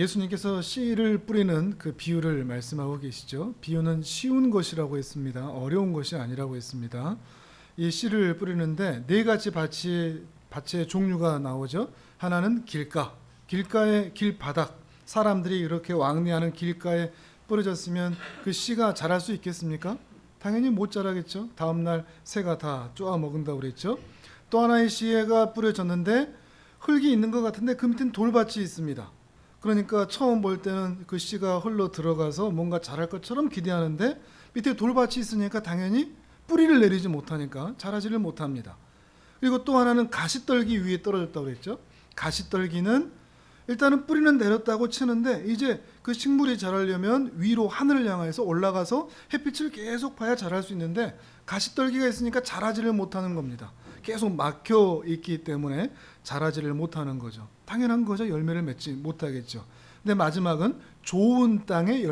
예수님께서 씨를 뿌리는 그 비유를 말씀하고 계시죠. 비유는 쉬운 것이라고 했습니다. 어려운 것이 아니라고 했습니다. 이 씨를 뿌리는데 네 가지 밭의 종류가 나오죠. 하나는 길가의 길바닥, 사람들이 이렇게 왕래하는 길가에 뿌려졌으면 그 씨가 자랄 수 있겠습니까? 당연히 못 자라겠죠. 다음날 새가 다 쪼아 먹는다고 그랬죠. 또 하나의 씨가 뿌려졌는데 흙이 있는 것 같은데 그 밑엔 돌밭이 있습니다. 그러니까 처음 볼 때는 그 씨가 흘러 들어가서 뭔가 자랄 것처럼 기대하는데 밑에 돌밭이 있으니까 당연히 뿌리를 내리지 못하니까 자라지를 못합니다. 그리고 또 하나는 가시떨기 위에 떨어졌다고 그랬죠. 가시떨기는 일단은 뿌리는 내렸다고 치는데 이제 그 식물이 자라려면 위로 하늘을 향해서 올라가서 햇빛을 계속 봐야 자랄 수 있는데 가시떨기가 있으니까 자라지를 못하는 겁니다. 계속 막혀 있기 때문에 자라지를 못하는 거죠. 당연한 거죠. 열매를 맺지 못하겠죠. 근데 마지막은 좋은 땅에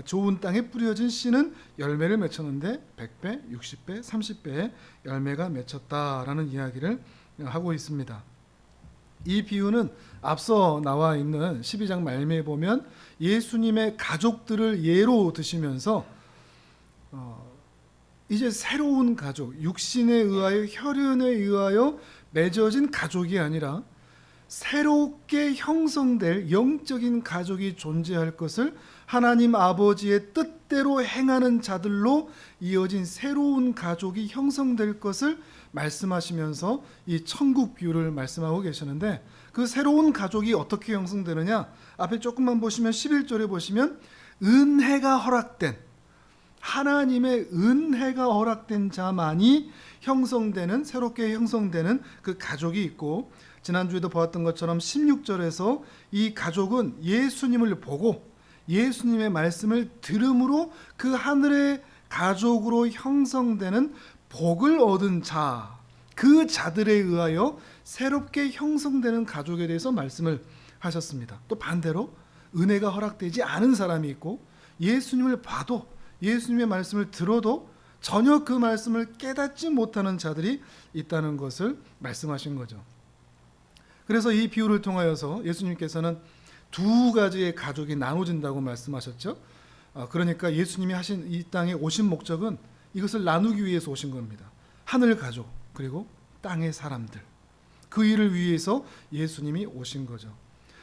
좋은 땅에 뿌려진 씨는 열매를 맺혔는데 100배, 60배, 30배의 열매가 맺혔다라는 이야기를 하고 있습니다. 이 비유는 앞서 나와 있는 12장 말미에 보면 예수님의 가족들을 예로 드시면서 이제 새로운 가족, 육신에 의하여 혈연에 의하여 맺어진 가족이 아니라 새롭게 형성될 영적인 가족이 존재할 것을 하나님 아버지의 뜻대로 행하는 자들로 이어진 새로운 가족이 형성될 것을 말씀하시면서 이 천국 비유를 말씀하고 계시는데 그 새로운 가족이 어떻게 형성되느냐, 앞에 조금만 보시면 11절에 보시면 은혜가 허락된, 하나님의 은혜가 허락된 자만이 형성되는, 새롭게 형성되는 그 가족이 있고, 지난주에도 보았던 것처럼 16절에서 이 가족은 예수님을 보고 예수님의 말씀을 들음으로 그 하늘의 가족으로 형성되는 복을 얻은 자, 그 자들에 의하여 새롭게 형성되는 가족에 대해서 말씀을 하셨습니다. 또 반대로 은혜가 허락되지 않은 사람이 있고 예수님을 봐도 예수님의 말씀을 들어도 전혀 그 말씀을 깨닫지 못하는 자들이 있다는 것을 말씀하신 거죠. 그래서 이 비유를 통하여서 예수님께서는 두 가지의 가족이 나눠진다고 말씀하셨죠. 그러니까 예수님이 하신 이 땅에 오신 목적은 이것을 나누기 위해서 오신 겁니다. 하늘 가족 그리고 땅의 사람들, 그 일을 위해서 예수님이 오신 거죠.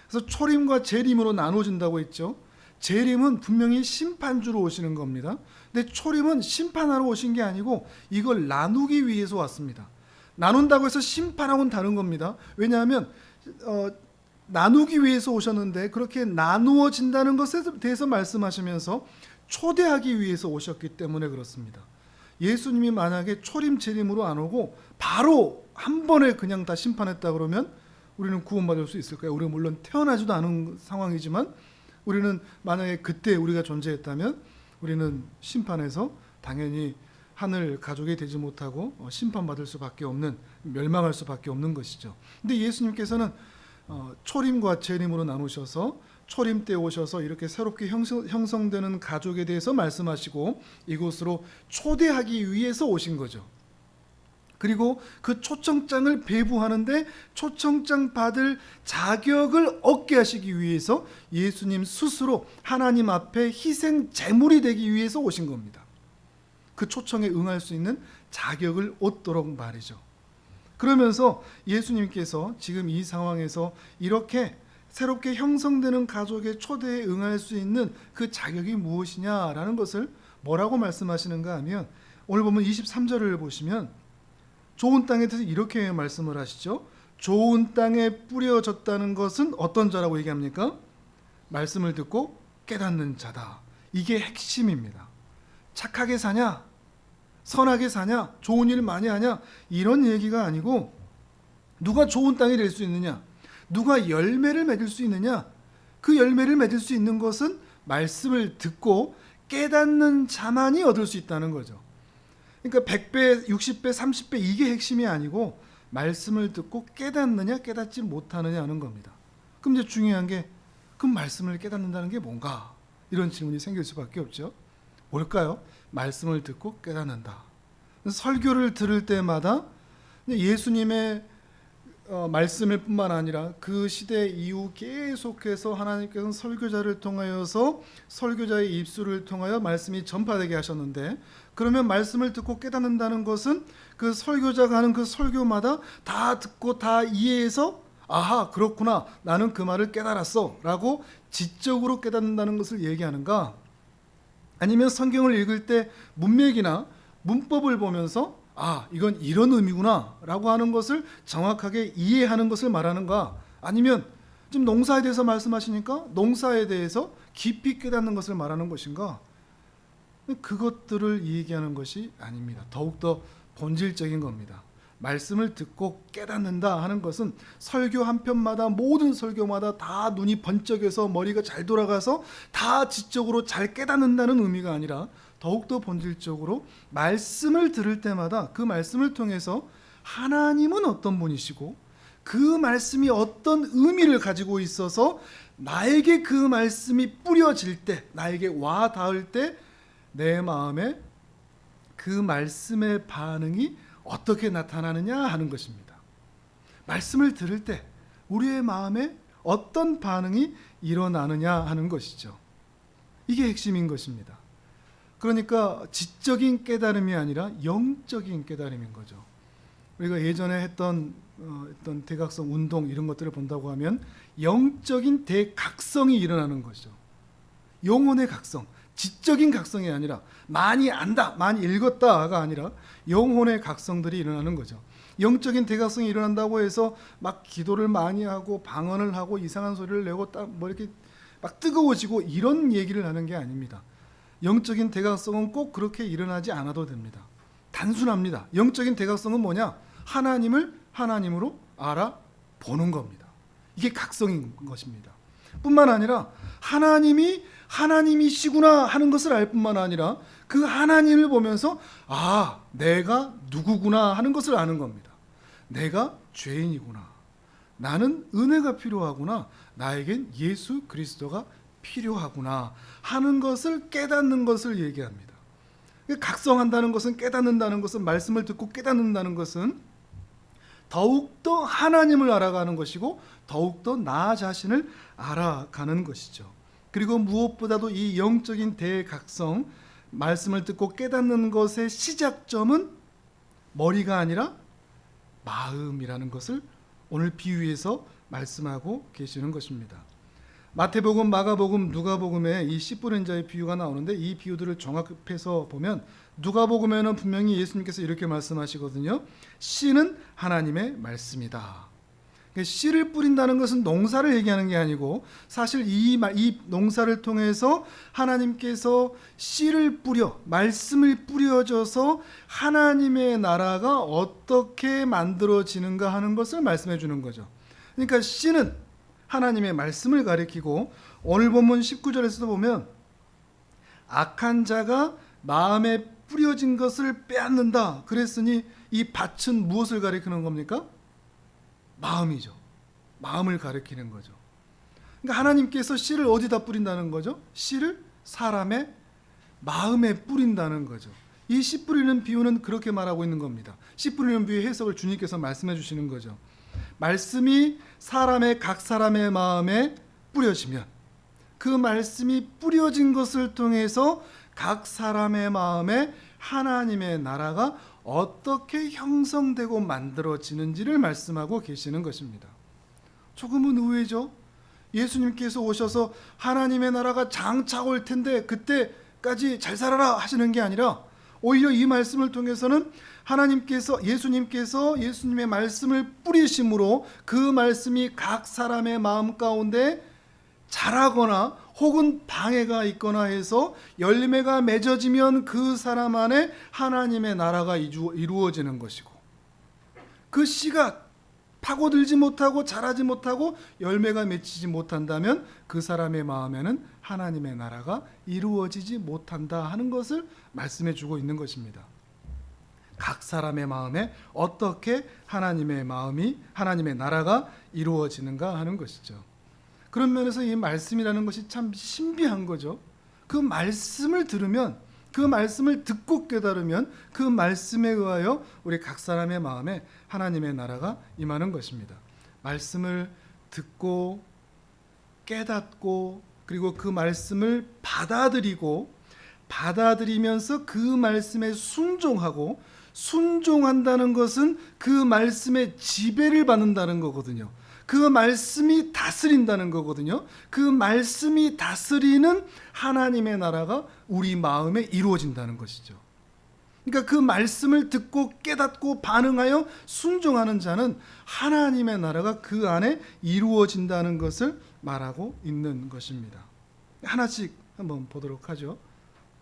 그래서 초림과 재림으로 나눠진다고 했죠. 재림은 분명히 심판주로 오시는 겁니다. 근데 초림은 심판하러 오신 게 아니고 이걸 나누기 위해서 왔습니다. 나눈다고 해서 심판하고는 다른 겁니다. 왜냐하면 나누기 위해서 오셨는데 그렇게 나누어진다는 것에 대해서 말씀하시면서 초대하기 위해서 오셨기 때문에 그렇습니다. 예수님이 만약에 초림 재림으로 안 오고 바로 한 번에 그냥 다 심판했다 그러면 우리는 구원받을 수 있을까요? 우리가 물론 태어나지도 않은 상황이지만 우리는 만약에 그때 우리가 존재했다면 우리는 심판에서 당연히 하늘 가족이 되지 못하고 심판받을 수밖에 없는, 멸망할 수밖에 없는 것이죠. 근데 예수님께서는 초림과 재림으로 나누셔서 초림 때 오셔서 이렇게 새롭게 형성되는 가족에 대해서 말씀하시고 이곳으로 초대하기 위해서 오신 거죠. 그리고 그 초청장을 배부하는데 초청장 받을 자격을 얻게 하시기 위해서 예수님 스스로 하나님 앞에 희생 제물이 되기 위해서 오신 겁니다. 그 초청에 응할 수 있는 자격을 얻도록 말이죠. 그러면서 예수님께서 지금 이 상황에서 이렇게 새롭게 형성되는 가족의 초대에 응할 수 있는 그 자격이 무엇이냐라는 것을 뭐라고 말씀하시는가 하면 오늘 보면 23절을 보시면 좋은 땅에 대해서 이렇게 말씀을 하시죠. 좋은 땅에 뿌려졌다는 것은 어떤 자라고 얘기합니까? 말씀을 듣고 깨닫는 자다. 이게 핵심입니다. 착하게 사냐? 선하게 사냐? 좋은 일 많이 하냐? 이런 얘기가 아니고 누가 좋은 땅이 될 수 있느냐? 누가 열매를 맺을 수 있느냐? 그 열매를 맺을 수 있는 것은 말씀을 듣고 깨닫는 자만이 얻을 수 있다는 거죠. 그러니까 100배, 60배, 30배 이게 핵심이 아니고 말씀을 듣고 깨닫느냐 깨닫지 못하느냐 하는 겁니다. 그럼 이제 중요한 게 그 말씀을 깨닫는다는 게 뭔가? 이런 질문이 생길 수밖에 없죠. 뭘까요? 말씀을 듣고 깨닫는다. 설교를 들을 때마다 예수님의 말씀일 뿐만 아니라 그 시대 이후 계속해서 하나님께서는 설교자를 통하여서 설교자의 입술을 통하여 말씀이 전파되게 하셨는데, 그러면 말씀을 듣고 깨닫는다는 것은 그 설교자가 하는 그 설교마다 다 듣고 다 이해해서 아하 그렇구나 나는 그 말을 깨달았어 라고 지적으로 깨닫는다는 것을 얘기하는가, 아니면 성경을 읽을 때 문맥이나 문법을 보면서 아 이건 이런 의미구나 라고 하는 것을 정확하게 이해하는 것을 말하는가, 아니면 지금 농사에 대해서 말씀하시니까 농사에 대해서 깊이 깨닫는 것을 말하는 것인가, 그것들을 얘기하는 것이 아닙니다. 더욱더 본질적인 겁니다. 말씀을 듣고 깨닫는다 하는 것은 설교 한 편마다 모든 설교마다 다 눈이 번쩍여서 머리가 잘 돌아가서 다 지적으로 잘 깨닫는다는 의미가 아니라, 더욱더 본질적으로 말씀을 들을 때마다 그 말씀을 통해서 하나님은 어떤 분이시고 그 말씀이 어떤 의미를 가지고 있어서 나에게 그 말씀이 뿌려질 때, 나에게 와 닿을 때 내 마음에 그 말씀의 반응이 어떻게 나타나느냐 하는 것입니다. 말씀을 들을 때 우리의 마음에 어떤 반응이 일어나느냐 하는 것이죠. 이게 핵심인 것입니다. 그러니까 지적인 깨달음이 아니라 영적인 깨달음인 거죠. 우리가 예전에 했던 어떤 대각성 운동 이런 것들을 본다고 하면 영적인 대각성이 일어나는 것이죠. 영혼의 각성, 지적인 각성이 아니라 많이 안다, 많이 읽었다가 아니라 영혼의 각성들이 일어나는 거죠. 영적인 대각성이 일어난다고 해서 막 기도를 많이 하고 방언을 하고 이상한 소리를 내고 딱 뭐 이렇게 막 뜨거워지고 이런 얘기를 하는 게 아닙니다. 영적인 대각성은 꼭 그렇게 일어나지 않아도 됩니다. 단순합니다. 영적인 대각성은 뭐냐? 하나님을 하나님으로 알아보는 겁니다. 이게 각성인 것입니다. 뿐만 아니라 하나님이 하나님이시구나 하는 것을 알 뿐만 아니라 그 하나님을 보면서 아 내가 누구구나 하는 것을 아는 겁니다. 내가 죄인이구나, 나는 은혜가 필요하구나, 나에겐 예수 그리스도가 필요하구나 하는 것을 깨닫는 것을 얘기합니다. 각성한다는 것은, 깨닫는다는 것은, 말씀을 듣고 깨닫는다는 것은 더욱더 하나님을 알아가는 것이고 더욱더 나 자신을 알아가는 것이죠. 그리고 무엇보다도 이 영적인 대각성, 말씀을 듣고 깨닫는 것의 시작점은 머리가 아니라 마음이라는 것을 오늘 비유에서 말씀하고 계시는 것입니다. 마태복음, 마가복음, 누가복음에 이 씨 뿌린 자의 비유가 나오는데, 이 비유들을 종합해서 보면 누가복음에는 분명히 예수님께서 이렇게 말씀하시거든요. 씨는 하나님의 말씀이다. 씨를 뿌린다는 것은 농사를 얘기하는 게 아니고, 사실 이 농사를 통해서 하나님께서 씨를 뿌려, 말씀을 뿌려줘서 하나님의 나라가 어떻게 만들어지는가 하는 것을 말씀해 주는 거죠. 그러니까 씨는 하나님의 말씀을 가리키고, 오늘 본문 19절에서도 보면 악한 자가 마음에 뿌려진 것을 빼앗는다 그랬으니 이 밭은 무엇을 가리키는 겁니까? 마음이죠. 마음을 가리키는 거죠. 그러니까 하나님께서 씨를 어디다 뿌린다는 거죠? 씨를 사람의 마음에 뿌린다는 거죠. 이 씨 뿌리는 비유는 그렇게 말하고 있는 겁니다. 씨 뿌리는 비유의 해석을 주님께서 말씀해 주시는 거죠. 말씀이 각 사람의 마음에 뿌려지면 그 말씀이 뿌려진 것을 통해서 각 사람의 마음에 하나님의 나라가 어떻게 형성되고 만들어지는지를 말씀하고 계시는 것입니다. 조금은 의외죠. 예수님께서 오셔서 하나님의 나라가 장차 올 텐데 그때까지 잘 살아라 하시는 게 아니라, 오히려 이 말씀을 통해서는 예수님의 말씀을 뿌리심으로 그 말씀이 각 사람의 마음 가운데 자라거나 혹은 방해가 있거나 해서 열매가 맺어지면 그 사람 안에 하나님의 나라가 이루어지는 것이고, 그 씨가 파고들지 못하고 자라지 못하고 열매가 맺히지 못한다면 그 사람의 마음에는 하나님의 나라가 이루어지지 못한다 하는 것을 말씀해 주고 있는 것입니다. 각 사람의 마음에 어떻게 하나님의 나라가 이루어지는가 하는 것이죠. 그런 면에서 이 말씀이라는 것이 참 신비한 거죠. 그 말씀을 들으면 그 말씀을 듣고 깨달으면 그 말씀에 의하여 우리 각 사람의 마음에 하나님의 나라가 임하는 것입니다. 말씀을 듣고 깨닫고 그리고 그 말씀을 받아들이면서 그 말씀에 순종한다는 것은 그 말씀의 지배를 받는다는 거거든요. 그 말씀이 다스린다는 거거든요. 그 말씀이 다스리는 하나님의 나라가 우리 마음에 이루어진다는 것이죠. 그러니까 그 말씀을 듣고 깨닫고 반응하여 순종하는 자는 하나님의 나라가 그 안에 이루어진다는 것을 말하고 있는 것입니다. 하나씩 한번 보도록 하죠.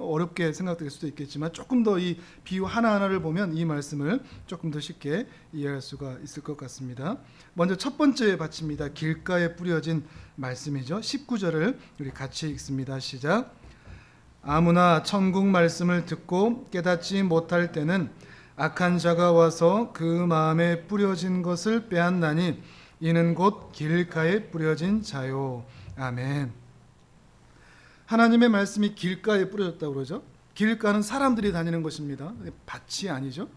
어렵게 생각될 수도 있겠지만 조금 더 이 비유 하나하나를 보면 이 말씀을 조금 더 쉽게 이해할 수가 있을 것 같습니다. 먼저 첫 번째 받침입니다. 길가에 뿌려진 말씀이죠. 19절을 우리 같이 읽습니다. 시작. 아무나 천국 말씀을 듣고 깨닫지 못할 때는 악한 자가 와서 그 마음에 뿌려진 것을 빼앗나니 이는 곧 길가에 뿌려진 자요. 아멘. 하나님의 말씀이 길가에 뿌려졌다고 그러죠. 길가는 사람들이 다니는 것입니다. 밭이 아니죠.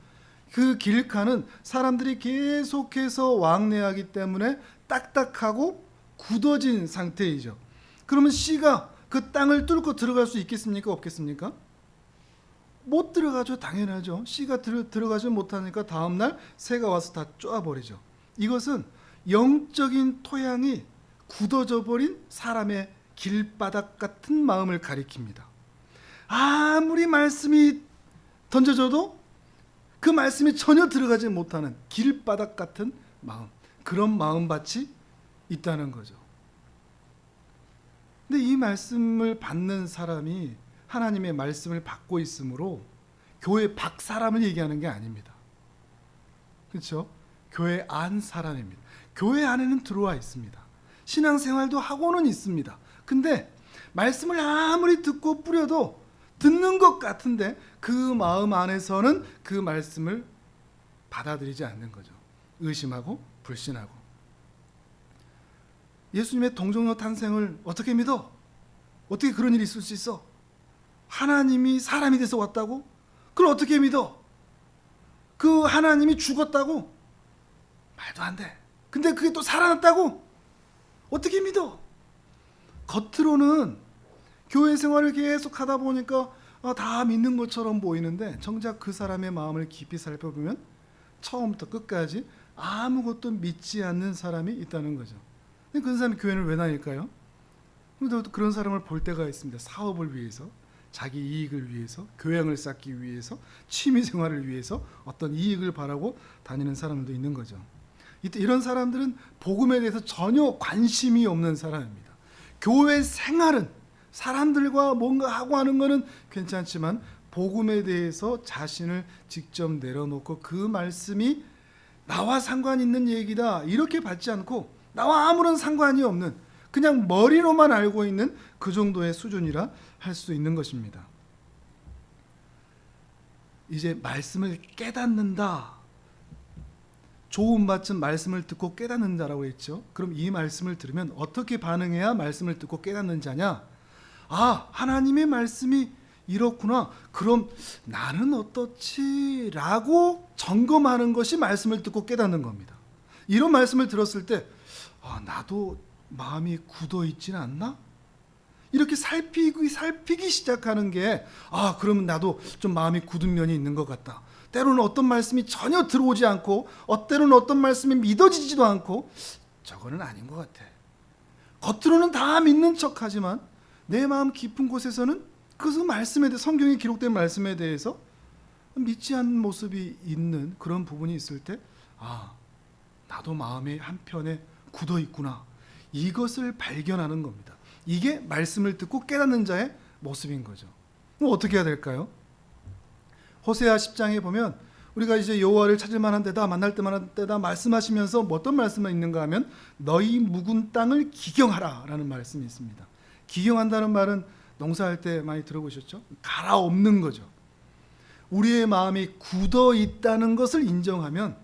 그 길가는 사람들이 계속해서 왕래하기 때문에 딱딱하고 굳어진 상태이죠. 그러면 씨가 그 땅을 뚫고 들어갈 수 있겠습니까? 없겠습니까? 못 들어가죠. 당연하죠. 씨가 들어가지 못하니까 다음날 새가 와서 다 쪼아버리죠. 이것은 영적인 토양이 굳어져 버린 사람의 길바닥 같은 마음을 가리킵니다. 아무리 말씀이 던져져도 그 말씀이 전혀 들어가지 못하는 길바닥 같은 마음, 그런 마음밭이 있다는 거죠. 근데 이 말씀을 받는 사람이 하나님의 말씀을 받고 있으므로 교회 밖 사람을 얘기하는 게 아닙니다. 그렇죠? 교회 안 사람입니다. 교회 안에는 들어와 있습니다. 신앙생활도 하고는 있습니다. 근데 말씀을 아무리 듣고 뿌려도 듣는 것 같은데 그 마음 안에서는 그 말씀을 받아들이지 않는 거죠. 의심하고 불신하고. 예수님의 동정녀 탄생을 어떻게 믿어? 어떻게 그런 일이 있을 수 있어? 하나님이 사람이 돼서 왔다고? 그걸 어떻게 믿어? 그 하나님이 죽었다고? 말도 안 돼. 근데 그게 또 살아났다고? 어떻게 믿어? 겉으로는 교회 생활을 계속 하다 보니까 다 믿는 것처럼 보이는데 정작 그 사람의 마음을 깊이 살펴보면 처음부터 끝까지 아무것도 믿지 않는 사람이 있다는 거죠. 근데 그런 사람이 교회를 왜 다닐까요? 그런데 그런 사람을 볼 때가 있습니다. 사업을 위해서, 자기 이익을 위해서, 교양을 쌓기 위해서, 취미 생활을 위해서 어떤 이익을 바라고 다니는 사람들도 있는 거죠. 이런 사람들은 복음에 대해서 전혀 관심이 없는 사람입니다. 교회 생활은 사람들과 뭔가 하고 하는 거는 괜찮지만 복음에 대해서 자신을 직접 내려놓고 그 말씀이 나와 상관 있는 얘기다 이렇게 받지 않고 나와 아무런 상관이 없는 그냥 머리로만 알고 있는 그 정도의 수준이라 할 수 있는 것입니다. 이제 말씀을 깨닫는다. 좋은 받침 말씀을 듣고 깨닫는다라고 했죠. 그럼 이 말씀을 들으면 어떻게 반응해야 말씀을 듣고 깨닫는 자냐? 아, 하나님의 말씀이 이렇구나. 그럼 나는 어떻지? 라고 점검하는 것이 말씀을 듣고 깨닫는 겁니다. 이런 말씀을 들었을 때 나도 마음이 굳어 있지는 않나? 이렇게 살피기 시작하는 게 그러면 나도 좀 마음이 굳은 면이 있는 것 같다. 때로는 어떤 말씀이 전혀 들어오지 않고 때로는 어떤 말씀이 믿어지지도 않고 저거는 아닌 것 같아. 겉으로는 다 믿는 척하지만 내 마음 깊은 곳에서는 그 말씀에 대해 성경에 기록된 말씀에 대해서 믿지 않는 모습이 있는 그런 부분이 있을 때 나도 마음의 한편에 굳어 있구나. 이것을 발견하는 겁니다. 이게 말씀을 듣고 깨닫는 자의 모습인 거죠. 그럼 어떻게 해야 될까요? 호세아 10장에 보면 우리가 이제 여호와를 찾을 만한 때다, 만날 때다 말씀하시면서 어떤 말씀이 있는가 하면 너희 묵은 땅을 기경하라 라는 말씀이 있습니다. 기경한다는 말은 농사할 때 많이 들어보셨죠? 갈아엎는 거죠. 우리의 마음이 굳어 있다는 것을 인정하면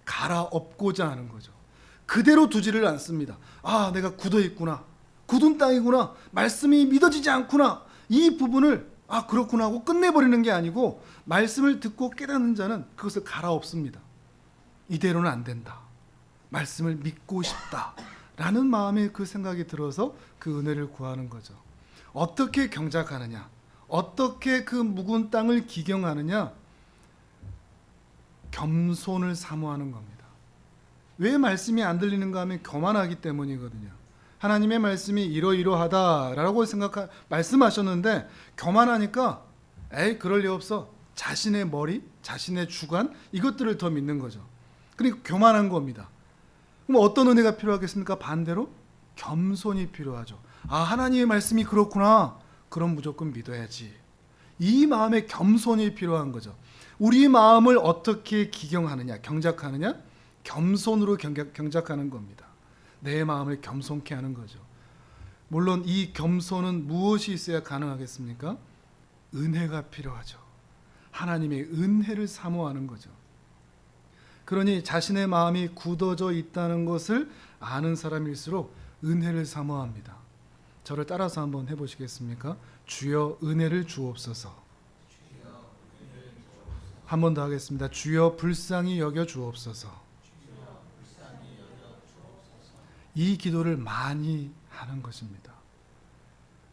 갈아엎고자 하는 거죠. 그대로 두지를 않습니다. 내가 굳어 있구나. 굳은 땅이구나. 말씀이 믿어지지 않구나. 이 부분을 아 그렇구나 하고 끝내버리는 게 아니고 말씀을 듣고 깨닫는 자는 그것을 갈아엎습니다. 이대로는 안 된다. 말씀을 믿고 싶다라는 마음에 그 생각이 들어서 그 은혜를 구하는 거죠. 어떻게 경작하느냐, 어떻게 그 묵은 땅을 기경하느냐, 겸손을 사모하는 겁니다. 왜 말씀이 안 들리는가 하면 교만하기 때문이거든요. 하나님의 말씀이 이러이러하다라고 말씀하셨는데 교만하니까 에이 그럴 리 없어. 자신의 머리, 자신의 주관 이것들을 더 믿는 거죠. 그러니까 교만한 겁니다. 그럼 어떤 은혜가 필요하겠습니까? 반대로 겸손이 필요하죠. 아 하나님의 말씀이 그렇구나. 그럼 무조건 믿어야지. 이 마음에 겸손이 필요한 거죠. 우리 마음을 어떻게 기경하느냐, 경작하느냐? 겸손으로 경작하는 겁니다. 내 마음을 겸손케 하는 거죠. 물론 이 겸손은 무엇이 있어야 가능하겠습니까? 은혜가 필요하죠. 하나님의 은혜를 사모하는 거죠. 그러니 자신의 마음이 굳어져 있다는 것을 아는 사람일수록 은혜를 사모합니다. 저를 따라서 한번 해보시겠습니까? 주여 은혜를 주옵소서. 한 번 더 하겠습니다. 주여 불쌍히 여겨 주옵소서. 이 기도를 많이 하는 것입니다.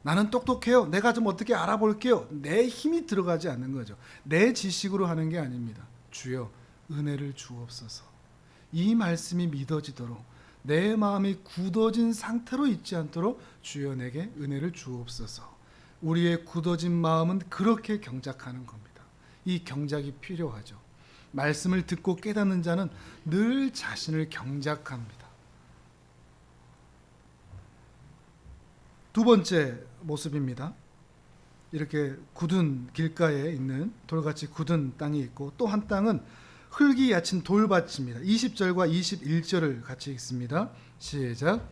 나는 똑똑해요. 내가 좀 어떻게 알아볼게요. 내 힘이 들어가지 않는 거죠. 내 지식으로 하는 게 아닙니다. 주여 은혜를 주옵소서. 이 말씀이 믿어지도록 내 마음이 굳어진 상태로 있지 않도록 주여 내게 은혜를 주옵소서. 우리의 굳어진 마음은 그렇게 경작하는 겁니다. 이 경작이 필요하죠. 말씀을 듣고 깨닫는 자는 늘 자신을 경작합니다. 두 번째 모습입니다. 이렇게 굳은 길가에 있는 돌같이 굳은 땅이 있고 또 한 땅은 흙이 얕은 돌밭입니다. 20절과 21절을 같이 읽습니다. 시작.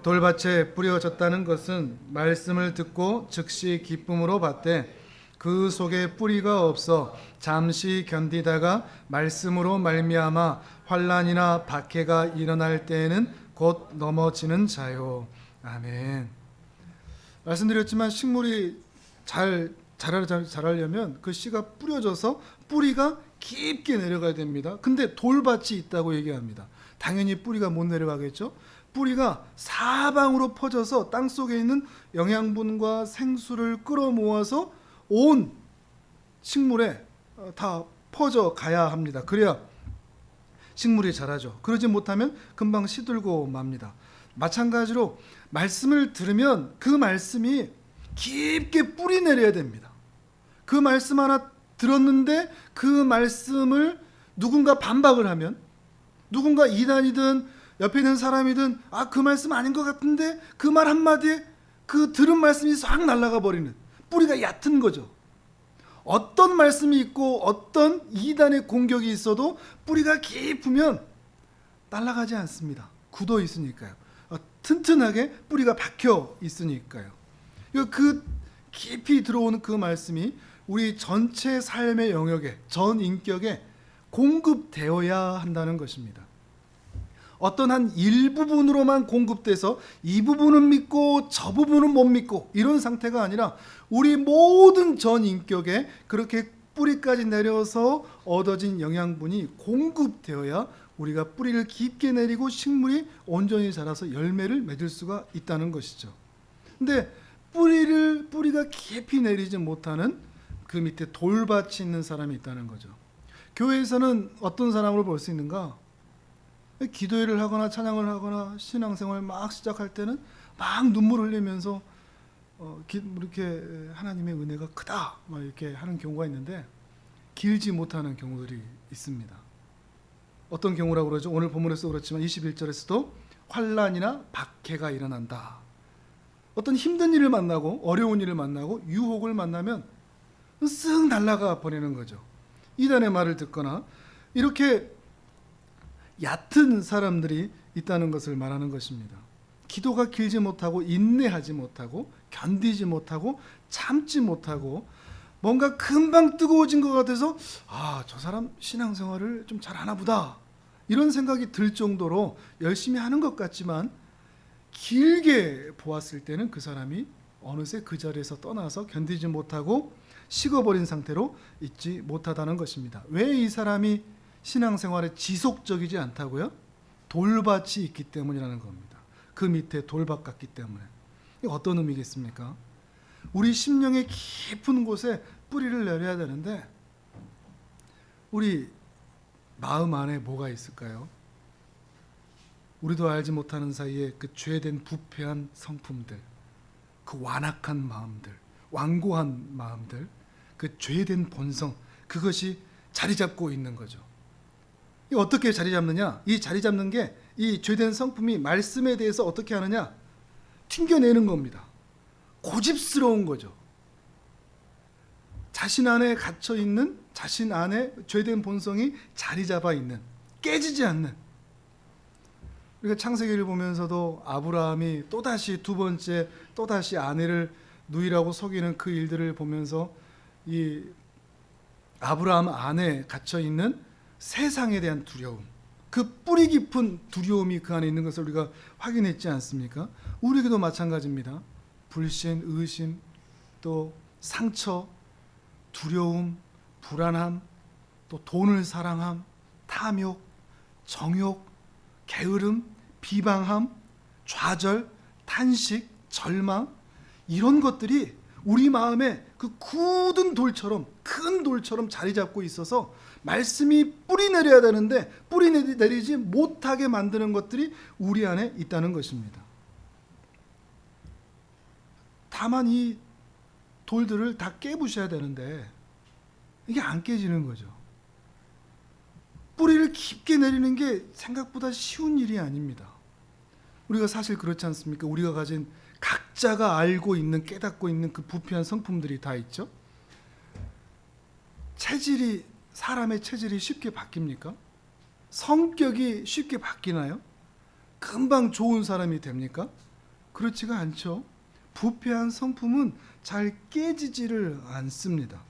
돌밭에 뿌려졌다는 것은 말씀을 듣고 즉시 기쁨으로 받되 그 속에 뿌리가 없어 잠시 견디다가 말씀으로 말미암아 환난이나 박해가 일어날 때에는 곧 넘어지는 자요. 아멘. 말씀드렸지만 식물이 잘 자라려면 그 씨가 뿌려져서 뿌리가 깊게 내려가야 됩니다. 근데 돌밭이 있다고 얘기합니다. 당연히 뿌리가 못 내려가겠죠. 뿌리가 사방으로 퍼져서 땅속에 있는 영양분과 생수를 끌어모아서 온 식물에 다 퍼져 가야 합니다. 그래야 식물이 자라죠. 그러지 못하면 금방 시들고 맙니다. 마찬가지로 말씀을 들으면 그 말씀이 깊게 뿌리 내려야 됩니다. 그 말씀 하나 들었는데 그 말씀을 누군가 반박을 하면, 누군가 이단이든 옆에 있는 사람이든 아 그 말씀 아닌 것 같은데 그 말 한마디에 그 들은 말씀이 싹 날아가 버리는, 뿌리가 얕은 거죠. 어떤 말씀이 있고 어떤 이단의 공격이 있어도 뿌리가 깊으면 날아가지 않습니다. 굳어 있으니까요. 튼튼하게 뿌리가 박혀 있으니까요. 그 깊이 들어오는 그 말씀이 우리 전체 삶의 영역에, 전 인격에 공급되어야 한다는 것입니다. 어떤 한 일부분으로만 공급돼서 이 부분은 믿고 저 부분은 못 믿고 이런 상태가 아니라 우리 모든 전 인격에 그렇게 뿌리까지 내려서 얻어진 영양분이 공급되어야 우리가 뿌리를 깊게 내리고 식물이 온전히 자라서 열매를 맺을 수가 있다는 것이죠. 근데 뿌리가 깊이 내리지 못하는 그 밑에 돌밭이 있는 사람이 있다는 거죠. 교회에서는 어떤 사람으로 볼 수 있는가? 기도회를 하거나 찬양을 하거나 신앙생활을 막 시작할 때는 막 눈물 흘리면서 이렇게 하나님의 은혜가 크다 막 이렇게 하는 경우가 있는데 길지 못하는 경우들이 있습니다. 어떤 경우라고 그러죠? 오늘 본문에서 그렇지만 21절에서도 환난이나 박해가 일어난다. 어떤 힘든 일을 만나고 어려운 일을 만나고 유혹을 만나면 쓱 날아가 버리는 거죠. 이단의 말을 듣거나 이렇게 얕은 사람들이 있다는 것을 말하는 것입니다. 기도가 길지 못하고 인내하지 못하고 견디지 못하고 참지 못하고 뭔가 금방 뜨거워진 것 같아서 저 사람 신앙생활을 좀 잘하나 보다 이런 생각이 들 정도로 열심히 하는 것 같지만 길게 보았을 때는 그 사람이 어느새 그 자리에서 떠나서 견디지 못하고 식어버린 상태로 있지 못하다는 것입니다. 왜 이 사람이 신앙생활에 지속적이지 않다고요? 돌밭이 있기 때문이라는 겁니다. 그 밑에 돌밭 같기 때문에. 이게 어떤 의미겠습니까? 우리 심령의 깊은 곳에 뿌리를 내려야 되는데 우리 마음 안에 뭐가 있을까요? 우리도 알지 못하는 사이에 그 죄된 부패한 성품들, 그 완악한 마음들, 완고한 마음들, 그 죄된 본성, 그것이 자리 잡고 있는 거죠. 이 어떻게 자리 잡느냐? 이 자리 잡는 게 이 죄된 성품이 말씀에 대해서 어떻게 하느냐? 튕겨내는 겁니다. 고집스러운 거죠. 자신 안에 갇혀 있는, 자신 안에 죄된 본성이 자리 잡아 있는, 깨지지 않는. 우리가 창세기를 보면서도 아브라함이 또다시 두 번째 또다시 아내를 누이라고 속이는 그 일들을 보면서 이 아브라함 안에 갇혀 있는 세상에 대한 두려움, 그 뿌리 깊은 두려움이 그 안에 있는 것을 우리가 확인했지 않습니까? 우리에게도 마찬가지입니다. 불신, 의심, 또 상처, 두려움, 불안함, 또 돈을 사랑함, 탐욕, 정욕, 게으름, 비방함, 좌절, 탄식, 절망, 이런 것들이 우리 마음에 그 굳은 돌처럼, 큰 돌처럼 자리 잡고 있어서 말씀이 뿌리 내려야 되는데 뿌리 내리지 못하게 만드는 것들이 우리 안에 있다는 것입니다. 다만 이 돌들을 다 깨부셔야 되는데 이게 안 깨지는 거죠. 뿌리를 깊게 내리는 게 생각보다 쉬운 일이 아닙니다. 우리가 사실 그렇지 않습니까? 우리가 가진 각자가 알고 있는, 깨닫고 있는 그 부패한 성품들이 다 있죠. 사람의 체질이 쉽게 바뀝니까? 성격이 쉽게 바뀌나요? 금방 좋은 사람이 됩니까? 그렇지가 않죠. 부패한 성품은 잘 깨지지를 않습니다.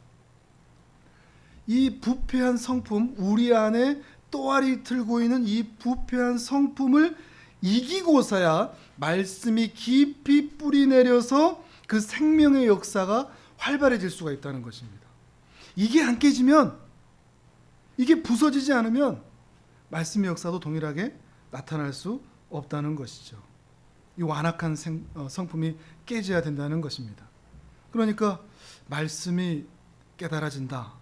이 부패한 성품, 우리 안에 또아리 틀고 있는 이 부패한 성품을 이기고서야 말씀이 깊이 뿌리 내려서 그 생명의 역사가 활발해질 수가 있다는 것입니다. 이게 안 깨지면, 이게 부서지지 않으면 말씀의 역사도 동일하게 나타날 수 없다는 것이죠. 이 완악한 성품이 깨져야 된다는 것입니다. 그러니까 말씀이 깨달아진다,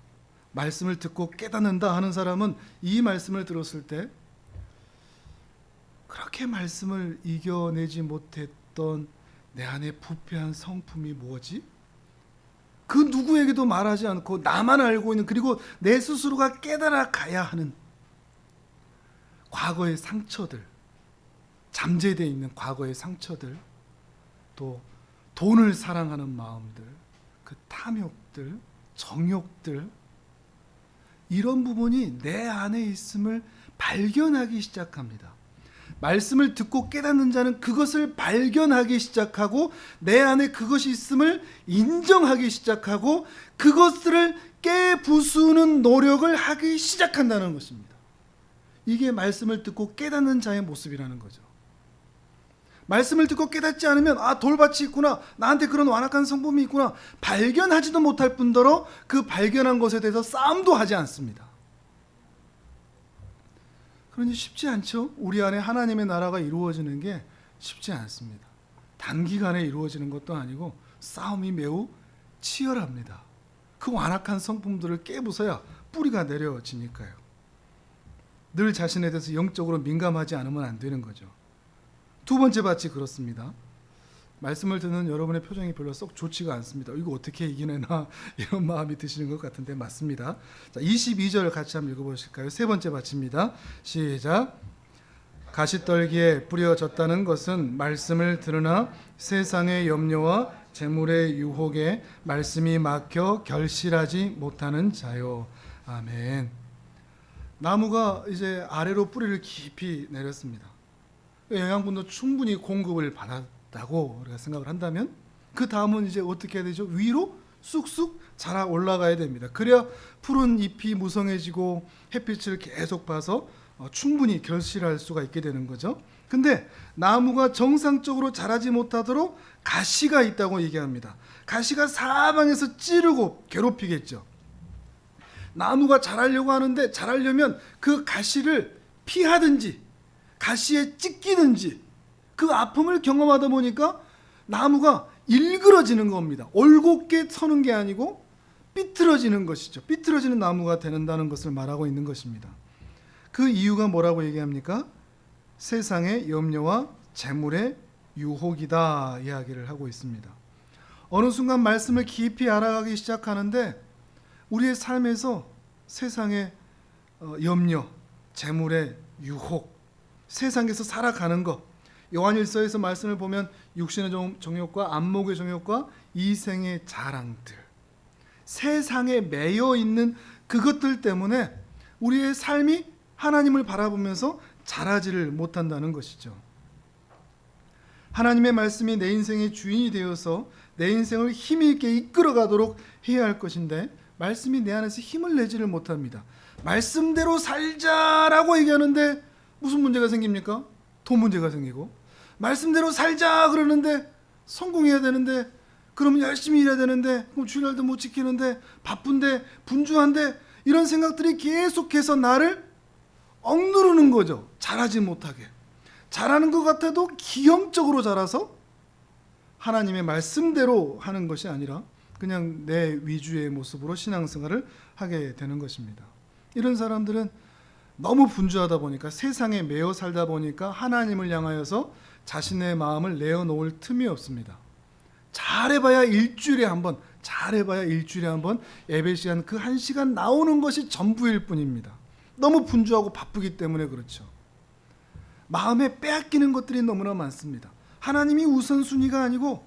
말씀을 듣고 깨닫는다 하는 사람은 이 말씀을 들었을 때 그렇게 말씀을 이겨내지 못했던 내 안에 부패한 성품이 뭐지? 그 누구에게도 말하지 않고 나만 알고 있는, 그리고 내 스스로가 깨달아 가야 하는 과거의 상처들, 잠재되어 있는 과거의 상처들, 또 돈을 사랑하는 마음들, 그 탐욕들, 정욕들, 이런 부분이 내 안에 있음을 발견하기 시작합니다. 말씀을 듣고 깨닫는 자는 그것을 발견하기 시작하고 내 안에 그것이 있음을 인정하기 시작하고 그것들을 깨부수는 노력을 하기 시작한다는 것입니다. 이게 말씀을 듣고 깨닫는 자의 모습이라는 거죠. 말씀을 듣고 깨닫지 않으면 돌밭이 있구나, 나한테 그런 완악한 성품이 있구나, 발견하지도 못할 뿐더러 그 발견한 것에 대해서 싸움도 하지 않습니다. 그러니 쉽지 않죠. 우리 안에 하나님의 나라가 이루어지는 게 쉽지 않습니다. 단기간에 이루어지는 것도 아니고 싸움이 매우 치열합니다. 그 완악한 성품들을 깨부숴야 뿌리가 내려지니까요. 늘 자신에 대해서 영적으로 민감하지 않으면 안 되는 거죠. 두 번째 밭이 그렇습니다. 말씀을 듣는 여러분의 표정이 별로 썩 좋지가 않습니다. 이거 어떻게 이겨내나 이런 마음이 드시는 것 같은데 맞습니다. 자, 22절 같이 한번 읽어보실까요? 세 번째 밭입니다. 시작. 가시떨기에 뿌려졌다는 것은 말씀을 들으나 세상의 염려와 재물의 유혹에 말씀이 막혀 결실하지 못하는 자요. 아멘. 나무가 이제 아래로 뿌리를 깊이 내렸습니다. 영양분도 충분히 공급을 받았다고 우리가 생각을 한다면 그 다음은 이제 어떻게 해야 되죠? 위로 쑥쑥 자라 올라가야 됩니다. 그래야 푸른 잎이 무성해지고 햇빛을 계속 봐서 충분히 결실할 수가 있게 되는 거죠. 근데 나무가 정상적으로 자라지 못하도록 가시가 있다고 얘기합니다. 가시가 사방에서 찌르고 괴롭히겠죠. 나무가 자라려고 하는데 자라려면 그 가시를 피하든지 가시에 찢기든지 그 아픔을 경험하다 보니까 나무가 일그러지는 겁니다. 올곧게 서는 게 아니고 삐뚤어지는 것이죠. 삐뚤어지는 나무가 되는다는 것을 말하고 있는 것입니다. 그 이유가 뭐라고 얘기합니까? 세상의 염려와 재물의 유혹이다 이야기를 하고 있습니다. 어느 순간 말씀을 깊이 알아가기 시작하는데 우리의 삶에서 세상의 염려, 재물의 유혹, 세상에서 살아가는 것, 요한일서에서 말씀을 보면 육신의 정욕과 안목의 정욕과 이생의 자랑들, 세상에 매여 있는 그것들 때문에 우리의 삶이 하나님을 바라보면서 자라지를 못한다는 것이죠. 하나님의 말씀이 내 인생의 주인이 되어서 내 인생을 힘 있게 이끌어가도록 해야 할 것인데 말씀이 내 안에서 힘을 내지를 못합니다. 말씀대로 살자라고 얘기하는데 무슨 문제가 생깁니까? 돈 문제가 생기고, 말씀대로 살자 그러는데 성공해야 되는데, 그러면 열심히 일해야 되는데, 그럼 주일날도 못 지키는데, 바쁜데, 분주한데, 이런 생각들이 계속해서 나를 억누르는 거죠. 자라지 못하게. 자라는 것 같아도 기형적으로 자라서 하나님의 말씀대로 하는 것이 아니라 그냥 내 위주의 모습으로 신앙생활을 하게 되는 것입니다. 이런 사람들은 너무 분주하다 보니까, 세상에 매여 살다 보니까 하나님을 향하여서 자신의 마음을 내어놓을 틈이 없습니다. 잘해봐야 일주일에 한 번 예배 시간 그 1시간 나오는 것이 전부일 뿐입니다. 너무 분주하고 바쁘기 때문에 그렇죠. 마음에 빼앗기는 것들이 너무나 많습니다. 하나님이 우선순위가 아니고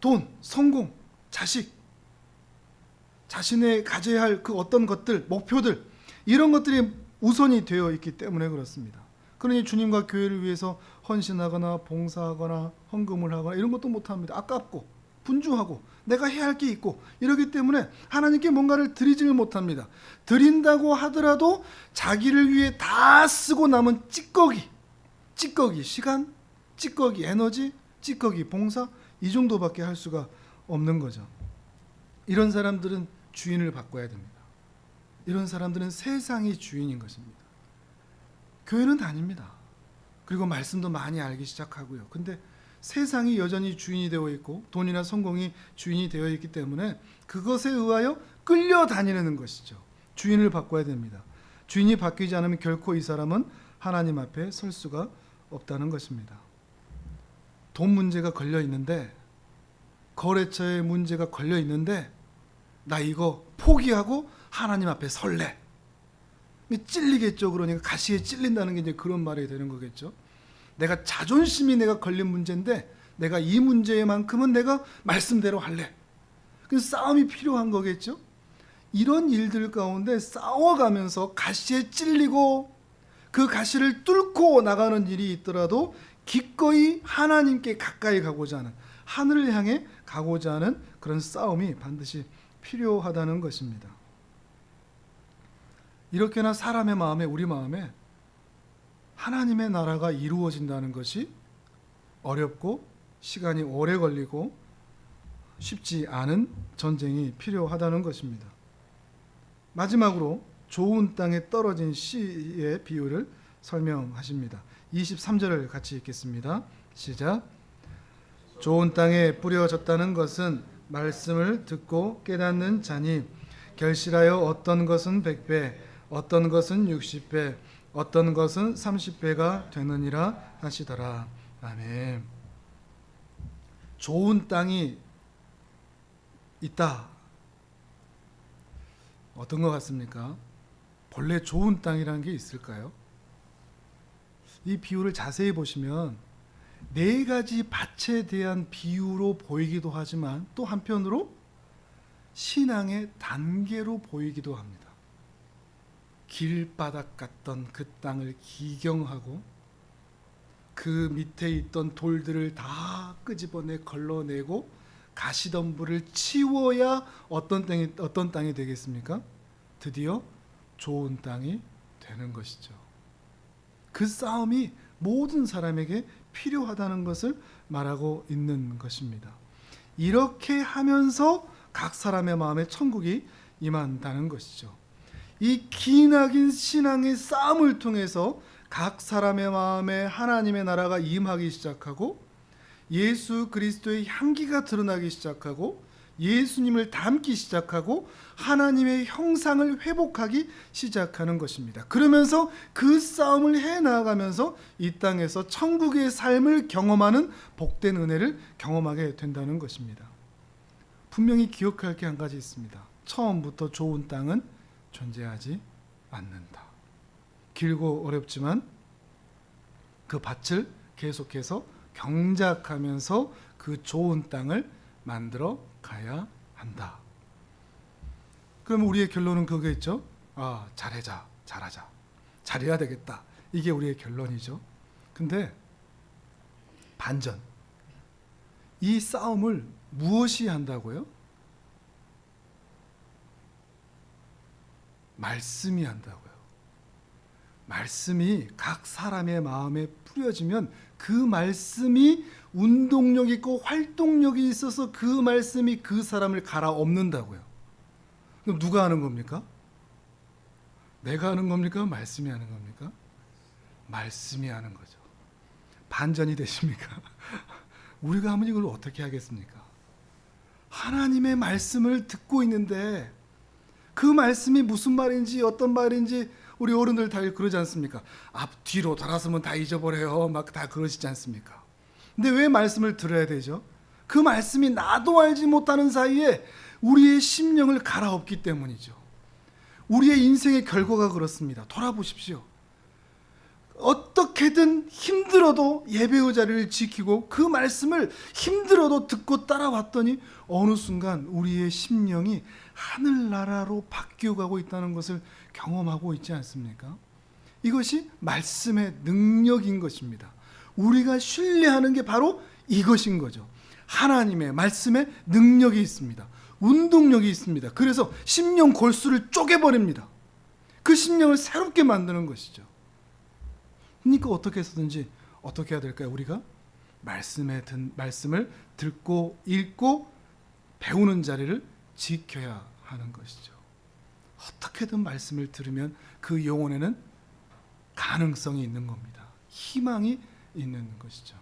돈, 성공, 자식, 자신의 가져야 할 그 어떤 것들, 목표들, 이런 것들이 우선이 되어 있기 때문에 그렇습니다. 그러니 주님과 교회를 위해서 헌신하거나 봉사하거나 헌금을 하거나 이런 것도 못합니다. 아깝고 분주하고 내가 해야 할 게 있고 이러기 때문에 하나님께 뭔가를 드리지를 못합니다. 드린다고 하더라도 자기를 위해 다 쓰고 남은 찌꺼기 시간, 찌꺼기 에너지, 찌꺼기 봉사, 이 정도밖에 할 수가 없는 거죠. 이런 사람들은 주인을 바꿔야 됩니다. 이런 사람들은 세상이 주인인 것입니다. 교회는 다닙니다. 그리고 말씀도 많이 알기 시작하고요. 근데 세상이 여전히 주인이 되어 있고 돈이나 성공이 주인이 되어 있기 때문에 그것에 의하여 끌려다니는 것이죠. 주인을 바꿔야 됩니다. 주인이 바뀌지 않으면 결코 이 사람은 하나님 앞에 설 수가 없다는 것입니다. 돈 문제가 걸려 있는데, 거래처에 문제가 걸려 있는데, 나 이거 포기하고 하나님 앞에 설래. 찔리겠죠. 그러니까 가시에 찔린다는 게 이제 그런 말이 되는 거겠죠. 내가 자존심이 내가 걸린 문제인데 내가 이 문제만큼은 내가 말씀대로 할래. 그래서 싸움이 필요한 거겠죠. 이런 일들 가운데 싸워가면서 가시에 찔리고 그 가시를 뚫고 나가는 일이 있더라도 기꺼이 하나님께 가까이 가고자 하는, 하늘을 향해 가고자 하는 그런 싸움이 반드시 필요하다는 것입니다. 이렇게나 사람의 마음에, 우리 마음에 하나님의 나라가 이루어진다는 것이 어렵고 시간이 오래 걸리고 쉽지 않은 전쟁이 필요하다는 것입니다. 마지막으로 좋은 땅에 떨어진 씨의 비유를 설명하십니다. 23절을 같이 읽겠습니다. 시작. 좋은 땅에 뿌려졌다는 것은 말씀을 듣고 깨닫는 자니 결실하여 어떤 것은 100배, 어떤 것은 60배, 어떤 것은 30배가 되느니라 하시더라. 아멘. 좋은 땅이 있다. 어떤 것 같습니까? 본래 좋은 땅이라는 게 있을까요? 이 비유를 자세히 보시면 네 가지 밭에 대한 비유로 보이기도 하지만 또 한편으로 신앙의 단계로 보이기도 합니다. 길바닥 같던 그 땅을 기경하고 그 밑에 있던 돌들을 다 끄집어내 걸러내고 가시덤불을 치워야 어떤 땅이 되겠습니까? 드디어 좋은 땅이 되는 것이죠. 그 싸움이 모든 사람에게 필요하다는 것을 말하고 있는 것입니다. 이렇게 하면서 각 사람의 마음에 천국이 임한다는 것이죠. 이 기나긴 신앙의 싸움을 통해서 각 사람의 마음에 하나님의 나라가 임하기 시작하고 예수 그리스도의 향기가 드러나기 시작하고 예수님을 닮기 시작하고 하나님의 형상을 회복하기 시작하는 것입니다. 그러면서 그 싸움을 해나가면서 이 땅에서 천국의 삶을 경험하는 복된 은혜를 경험하게 된다는 것입니다. 분명히 기억할 게 한 가지 있습니다. 처음부터 좋은 땅은 존재하지 않는다. 길고 어렵지만 그 밭을 계속해서 경작하면서 그 좋은 땅을 만들어 가야 한다. 그럼 우리의 결론은 그거겠죠? 잘하자, 잘해야 되겠다. 이게 우리의 결론이죠. 근데 반전, 이 싸움을 무엇이 한다고요? 말씀이 한다고요. 말씀이 각 사람의 마음에 뿌려지면 그 말씀이 운동력 있고 활동력이 있어서 그 말씀이 그 사람을 갈아엎는다고요. 그럼 누가 하는 겁니까? 내가 하는 겁니까? 말씀이 하는 겁니까? 말씀이 하는 거죠. 반전이 되십니까? 우리가 하면 이걸 어떻게 하겠습니까? 하나님의 말씀을 듣고 있는데 그 말씀이 무슨 말인지 어떤 말인지 우리 어른들 다 그러지 않습니까? 앞 뒤로 돌아서면 다 잊어버려요. 막 다 그러시지 않습니까? 근데 왜 말씀을 들어야 되죠? 그 말씀이 나도 알지 못하는 사이에 우리의 심령을 갈아엎기 때문이죠. 우리의 인생의 결과가 그렇습니다. 돌아보십시오. 어떻게든 힘들어도 예배의 자리를 지키고 그 말씀을 힘들어도 듣고 따라왔더니 어느 순간 우리의 심령이 하늘나라로 바뀌어가고 있다는 것을 경험하고 있지 않습니까? 이것이 말씀의 능력인 것입니다. 우리가 신뢰하는 게 바로 이것인 거죠. 하나님의 말씀에 능력이 있습니다. 운동력이 있습니다. 그래서 심령 골수를 쪼개버립니다. 그 심령을 새롭게 만드는 것이죠. 그러니까 어떻게 해서든지 어떻게 해야 될까요? 우리가 말씀을 듣고 읽고 배우는 자리를 지켜야 하는 것이죠. 어떻게든 말씀을 들으면 그 영혼에는 가능성이 있는 겁니다. 희망이 있는 것이죠.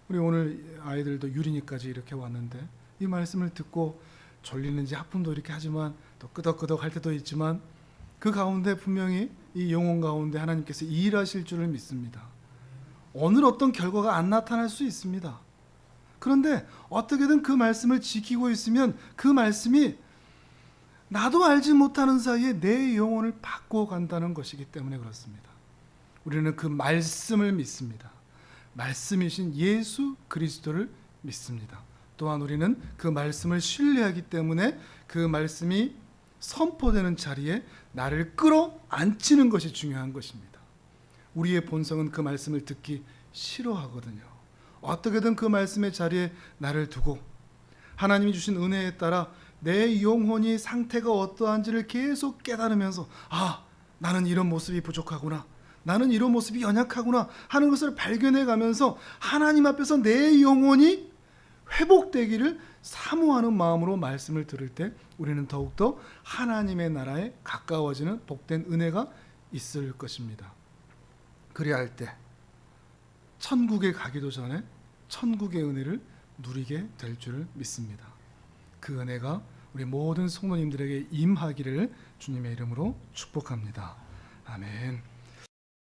우리 오늘 아이들도 유린이까지 이렇게 왔는데 이 말씀을 듣고 졸리는지 하품도 이렇게 하지만 또 끄덕끄덕 할 때도 있지만 그 가운데 분명히 이 영혼 가운데 하나님께서 일하실 줄을 믿습니다. 오늘 어떤 결과가 안 나타날 수 있습니다. 그런데 어떻게든 그 말씀을 지키고 있으면 그 말씀이 나도 알지 못하는 사이에 내 영혼을 바꿔간다는 것이기 때문에 그렇습니다. 우리는 그 말씀을 믿습니다. 말씀이신 예수 그리스도를 믿습니다. 또한 우리는 그 말씀을 신뢰하기 때문에 그 말씀이 선포되는 자리에 나를 끌어안치는 것이 중요한 것입니다. 우리의 본성은 그 말씀을 듣기 싫어하거든요. 어떻게든 그 말씀의 자리에 나를 두고 하나님이 주신 은혜에 따라 내 영혼이 상태가 어떠한지를 계속 깨달으면서 나는 이런 모습이 부족하구나, 나는 이런 모습이 연약하구나 하는 것을 발견해 가면서 하나님 앞에서 내 영혼이 회복되기를 사모하는 마음으로 말씀을 들을 때 우리는 더욱더 하나님의 나라에 가까워지는 복된 은혜가 있을 것입니다. 그래야 할 때 천국에 가기도 전에 천국의 은혜를 누리게 될 줄을 믿습니다. 그 은혜가 우리 모든 성도님들에게 임하기를 주님의 이름으로 축복합니다. 아멘.